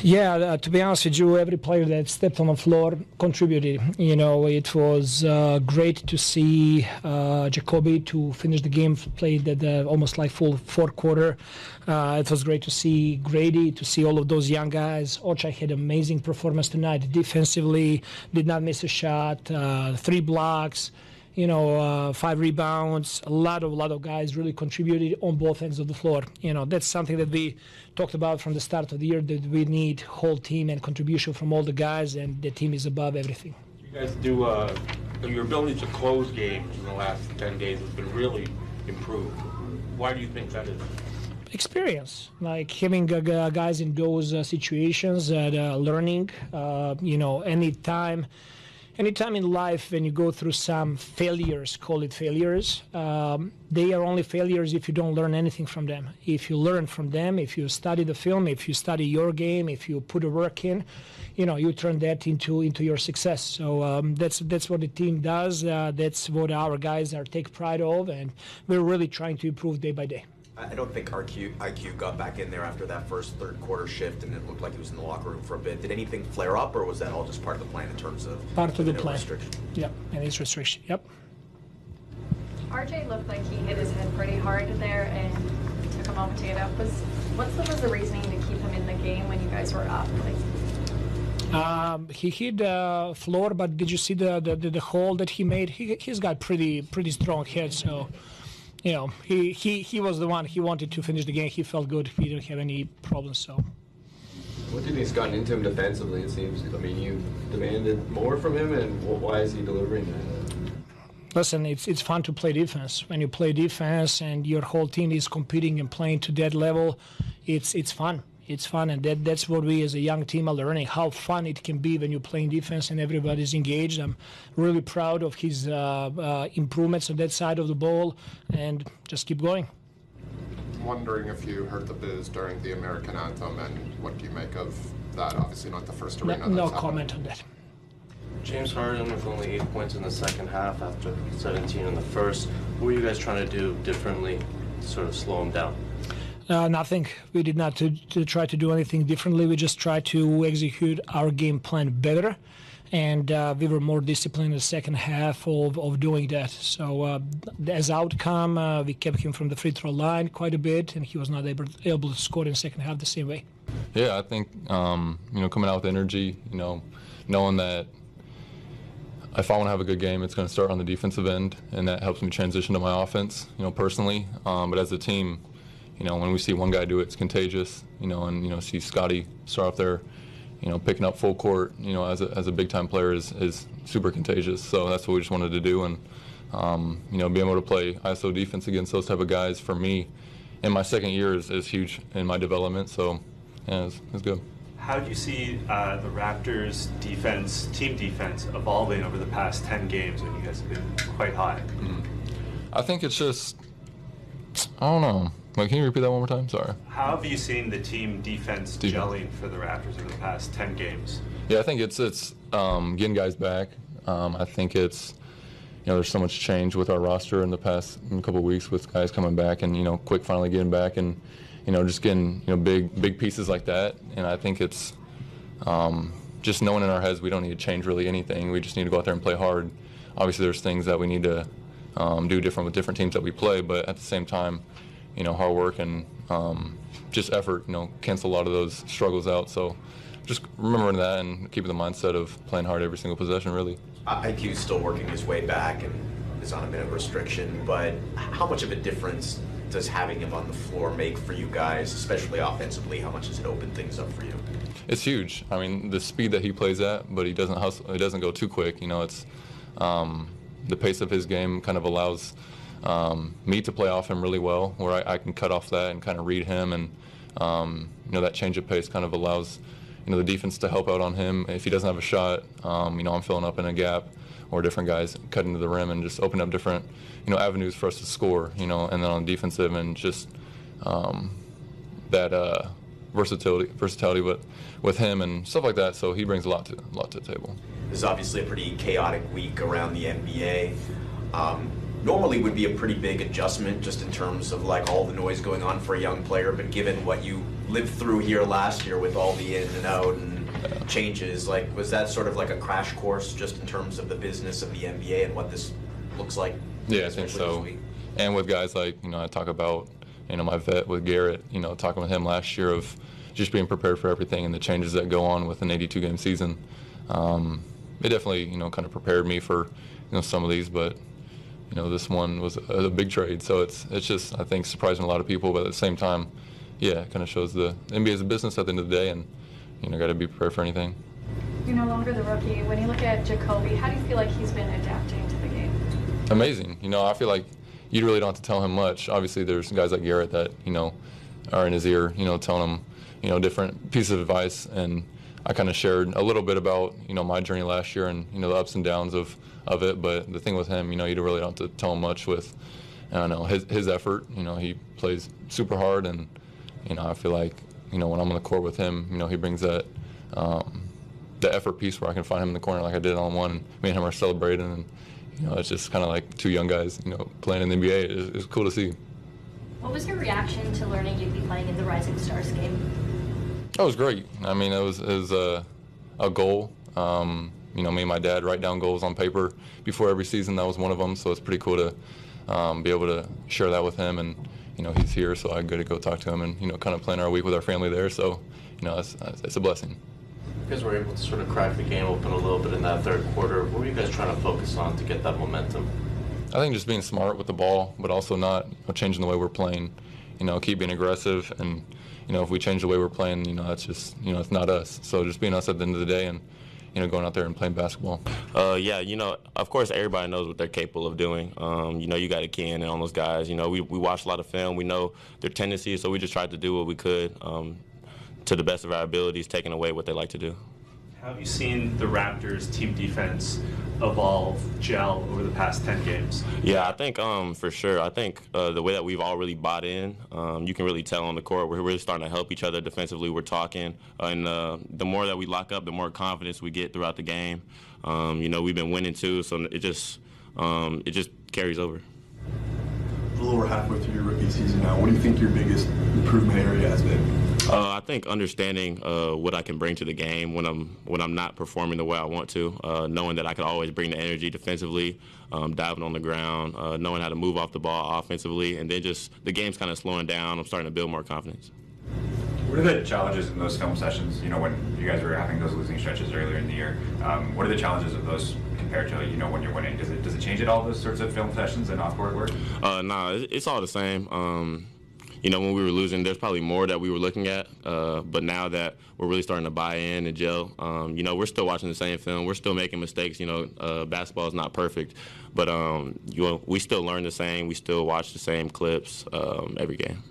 Yeah, to be honest with you, every player that stepped on the floor contributed. You know, it was great to see Jacoby to finish the game, played almost like full fourth quarter. It was great to see Gradey, to see all of those young guys. Ocha had amazing performance tonight defensively, did not miss a shot, 3 blocks. 5 rebounds. A lot of guys really contributed on both ends of the floor. That's something that we talked about from the start of the year, that we need whole team and contribution from all the guys, and the team is above everything. You guys do, your ability to close games in the last 10 days has been really improved. Why do you think that is? Experience, like having guys in those situations, learning, Anytime in life when you go through some failures, call it failures, they are only failures if you don't learn anything from them. If you learn from them, if you study the film, if you study your game, if you put the work in, you turn that into your success. So that's what the team does. That's what our guys take pride of, and we're really trying to improve day by day. I don't think IQ got back in there after that first third quarter shift, and it looked like he was in the locker room for a bit. Did anything flare up, or was that all just part of the plan in terms of part of the plan? Restriction? Yep, and his restriction. Yep. RJ looked like he hit his head pretty hard there, and took a moment to get up. What was the reasoning to keep him in the game when you guys were up? He hit the floor, but did you see the hole that he made? He's got pretty strong head, so. He was the one. He wanted to finish the game. He felt good. He didn't have any problems. So, what do you think's gotten into him defensively? It seems. I mean, you demanded more from him, and why is he delivering that? Listen, it's fun to play defense. When you play defense and your whole team is competing and playing to that level, it's fun. It's fun, and that's what we as a young team are learning, how fun it can be when you're playing defense and everybody's engaged. I'm really proud of his improvements on that side of the ball, and just keep going. I'm wondering if you heard the booze during the American anthem, and what do you make of that? Obviously not the first arena. No comment on that. James Harden with only 8 points in the second half after 17 in the first. What were you guys trying to do differently to sort of slow him down? Nothing. We did not to try to do anything differently. We just tried to execute our game plan better, and we were more disciplined in the second half of doing that. So as outcome, we kept him from the free throw line quite a bit, and he was not able to score in the second half the same way. Yeah, I think coming out with energy, knowing that if I want to have a good game, it's going to start on the defensive end, and that helps me transition to my offense, personally. But as a team, when we see one guy do it, it's contagious, and, see Scotty start off there, picking up full court, as a big-time player is super contagious. So that's what we just wanted to do. And, being able to play ISO defense against those type of guys, for me, in my second year is huge in my development. So, yeah, it's good. How do you see the Raptors' team defense, evolving over the past 10 games when you guys have been quite high? Mm-hmm. I think it's just, I don't know. Can you repeat that one more time? Sorry. How have you seen the team defense gelling for the Raptors in the past 10 games? Yeah, I think it's getting guys back. I think it's, there's so much change with our roster in the past couple of weeks with guys coming back and, Quick finally getting back and, just getting, big pieces like that. And I think it's just knowing in our heads we don't need to change really anything. We just need to go out there and play hard. Obviously, there's things that we need to do different with different teams that we play, but at the same time, hard work and just effort, cancel a lot of those struggles out. So just remembering that and keeping the mindset of playing hard every single possession, really. IQ's still working his way back and is on a minute restriction, but how much of a difference does having him on the floor make for you guys, especially offensively? How much does it open things up for you? It's huge. I mean, the speed that he plays at, but he doesn't hustle. He doesn't go too quick. It's the pace of his game kind of allows me to play off him really well, where I can cut off that and kind of read him, and that change of pace kind of allows the defense to help out on him. If he doesn't have a shot, I'm filling up in a gap, or different guys cutting to the rim and just open up different avenues for us to score. And then on defensive and just that versatility with him and stuff like that. So he brings a lot to the table. This is obviously a pretty chaotic week around the NBA. normally would be a pretty big adjustment just in terms of like all the noise going on for a young player, but given what you lived through here last year with all the in and out and changes, like was that sort of like a crash course just in terms of the business of the NBA and what this looks like? Yeah, I think so. And with guys like, I talk about, my vet with Garrett, talking with him last year of just being prepared for everything and the changes that go on with an 82-game season. It definitely, kind of prepared me for, some of these, but, this one was a big trade. So it's just, I think, surprising a lot of people, but at the same time, yeah, it kind of shows the NBA is a business at the end of the day, and, got to be prepared for anything. You're no longer the rookie. When you look at Jacoby, how do you feel like he's been adapting to the game? Amazing. I feel like you really don't have to tell him much. Obviously, there's guys like Garrett that, are in his ear, telling him, different pieces of advice. And I kind of shared a little bit about, my journey last year and, the ups and downs of it. But the thing with him, you really don't have to tell him much with, I don't know, his effort. He plays super hard. And, I feel like, when I'm on the court with him, he brings that, the effort piece where I can find him in the corner like I did on one. Me and him are celebrating. And, it's just kind of like two young guys, playing in the NBA. It's cool to see. What was your reaction to learning you'd be playing in the Rising Stars game? That was great. I mean, it was a goal. Me and my dad write down goals on paper before every season. That was one of them. So it's pretty cool to be able to share that with him. And, he's here, so I get to go talk to him and, kind of plan our week with our family there. So, it's a blessing. You guys were able to sort of crack the game open a little bit in that third quarter. What were you guys trying to focus on to get that momentum? I think just being smart with the ball, but also not changing the way we're playing. Keep being aggressive, and if we change the way we're playing, that's just it's not us. So just being us at the end of the day, and going out there and playing basketball. Yeah, of course everybody knows what they're capable of doing. You got a Ken and all those guys. We watch a lot of film. We know their tendencies, so we just tried to do what we could to the best of our abilities, taking away what they like to do. How have you seen the Raptors' team defense evolve, gel over the past 10 games? Yeah, I think for sure. I think the way that we've all really bought in, you can really tell on the court. We're really starting to help each other defensively. We're talking, and the more that we lock up, the more confidence we get throughout the game. We've been winning too, so it just carries over. A little over halfway through your rookie season now, what do you think your biggest improvement area has been? I think understanding what I can bring to the game when I'm not performing the way I want to, knowing that I can always bring the energy defensively, diving on the ground, knowing how to move off the ball offensively, and then just the game's kind of slowing down. I'm starting to build more confidence. What are the challenges in those film sessions, when you guys were having those losing stretches earlier in the year? What are the challenges of those compared to, when you're winning? Does it change at all, those sorts of film sessions and off-court work? No, it's all the same. When we were losing, there's probably more that we were looking at, but now that we're really starting to buy in and gel, we're still watching the same film. We're still making mistakes. Basketball is not perfect, but we still learn the same. We still watch the same clips every game.